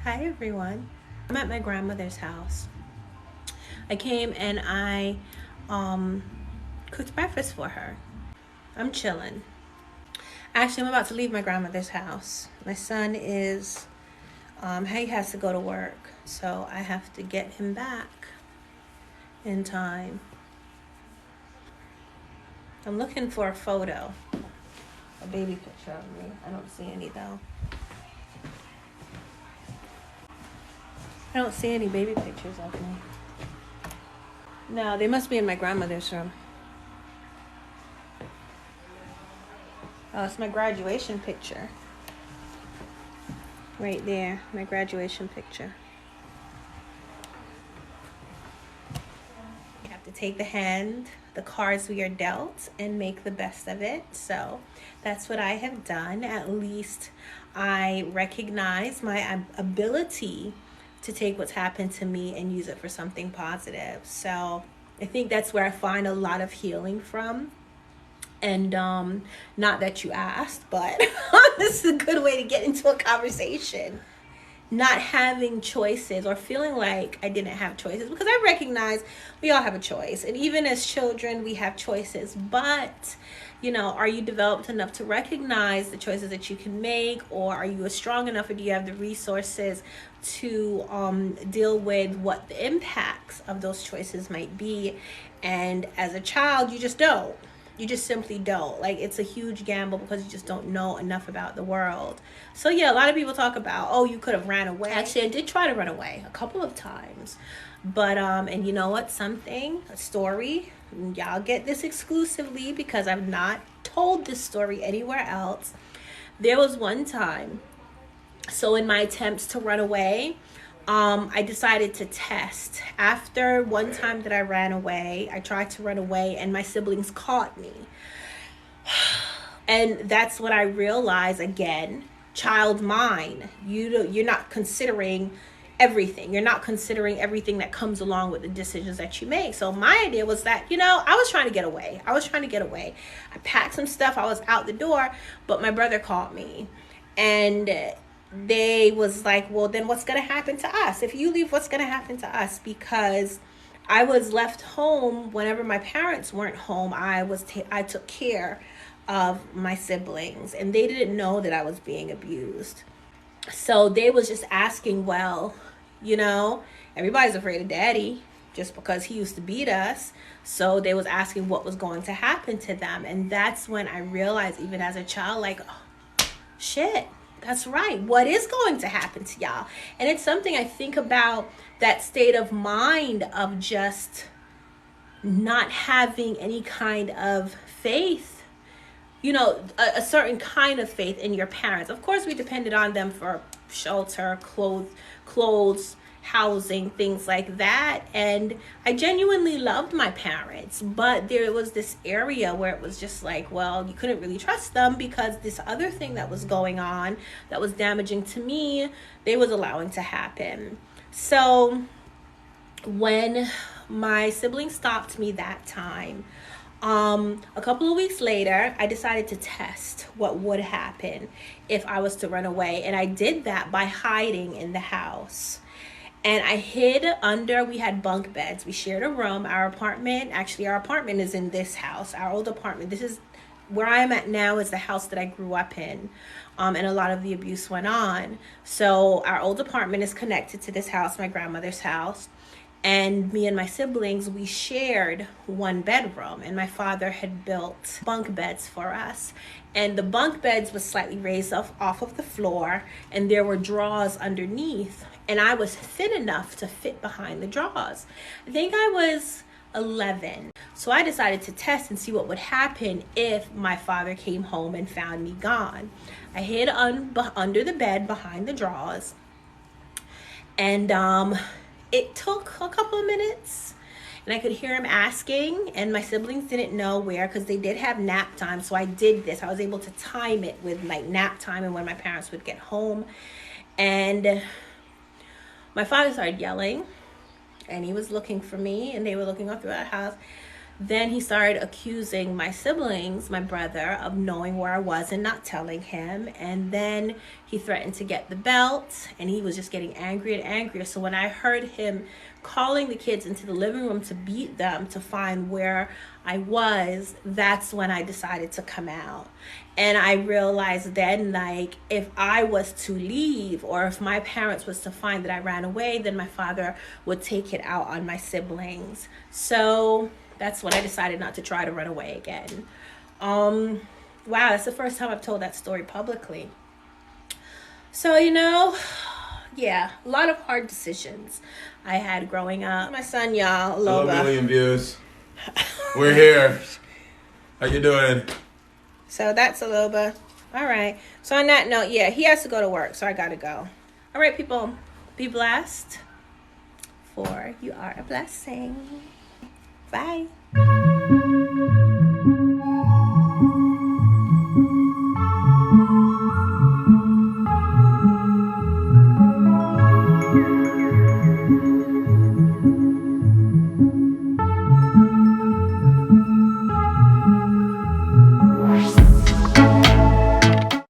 Hi everyone. I'm at my grandmother's house. I came and I cooked breakfast for her. I'm chilling. Actually, I'm about to leave my grandmother's house. My son is he has to go to work, so I have to get him back in time. I'm looking for a photo, a baby picture of me. I don't see any though. I don't see any baby pictures of me. No, they must be in my grandmother's room. Oh, it's my graduation picture. Right there, my graduation picture. You have to take the cards we are dealt, and make the best of it. So that's what I have done. At least I recognize my ability to take what's happened to me and use it for something positive. So I think that's where I find a lot of healing from. And not that you asked, but this is a good way to get into a conversation. Not having choices, or feeling like I didn't have choices, because I recognize we all have a choice, and even as children we have choices. But are you developed enough to recognize the choices that you can make, or are you strong enough, or do you have the resources to deal with what the impacts of those choices might be? And as a child, you just don't. You just simply don't. Like, it's a huge gamble because you just don't know enough about the world. So yeah, a lot of people talk about, oh, you could have ran away. Actually, I did try to run away a couple of times. But and you know what? A story, y'all get this exclusively because I've not told this story anywhere else. There was one time, so in my attempts to run away, I decided to test. After one time that I ran away, I tried to run away and my siblings caught me. And that's what I realized, again, child mind. You're not considering everything. You're not considering everything that comes along with the decisions that you make. So my idea was that, I was trying to get away. I packed some stuff. I was out the door, but my brother called me. And they was like, well, then what's going to happen to us? If you leave, what's going to happen to us? Because I was left home whenever my parents weren't home. I took care of my siblings, and they didn't know that I was being abused. So they was just asking, well, everybody's afraid of daddy just because he used to beat us. So they was asking what was going to happen to them. And that's when I realized, even as a child, like, oh, shit. That's right. What is going to happen to y'all? And it's something I think about, that state of mind of just not having any kind of faith, a certain kind of faith in your parents. Of course, we depended on them for shelter, clothes, housing, things like that. And I genuinely loved my parents, but there was this area where it was just like, well, you couldn't really trust them because this other thing that was going on that was damaging to me, they was allowing to happen. So when my siblings stopped me that time, a couple of weeks later, I decided to test what would happen if I was to run away. And I did that by hiding in the house. And I hid we had bunk beds. We shared a room. Our apartment is in this house, our old apartment. This is where I am at now, is the house that I grew up in. And a lot of the abuse went on. So our old apartment is connected to this house, my grandmother's house. And me and my siblings, we shared one bedroom, and my father had built bunk beds for us. And the bunk beds was slightly raised off of the floor, and there were drawers underneath. And I was thin enough to fit behind the drawers. I think I was 11. So I decided to test and see what would happen if my father came home and found me gone. I hid under the bed behind the drawers. And it took a couple of minutes, and I could hear him asking, and my siblings didn't know where, because they did have nap time. So I did this. I was able to time it with like nap time and when my parents would get home. And my father started yelling, and he was looking for me, and they were looking all throughout the house. Then he started accusing my siblings, my brother, of knowing where I was and not telling him. And then he threatened to get the belt, and he was just getting angrier and angrier. So when I heard him calling the kids into the living room to beat them to find where I was, that's when I decided to come out. And I realized then, like, if I was to leave, or if my parents was to find that I ran away, then my father would take it out on my siblings. So that's when I decided not to try to run away again. Wow, that's the first time I've told that story publicly. So, yeah, a lot of hard decisions I had growing up. My son, y'all, Loba. 1 million views. We're here. How you doing? So that's Aloba. All right. So on that note, yeah, he has to go to work, so I gotta go. All right, people, be blessed, for you are a blessing. Bye.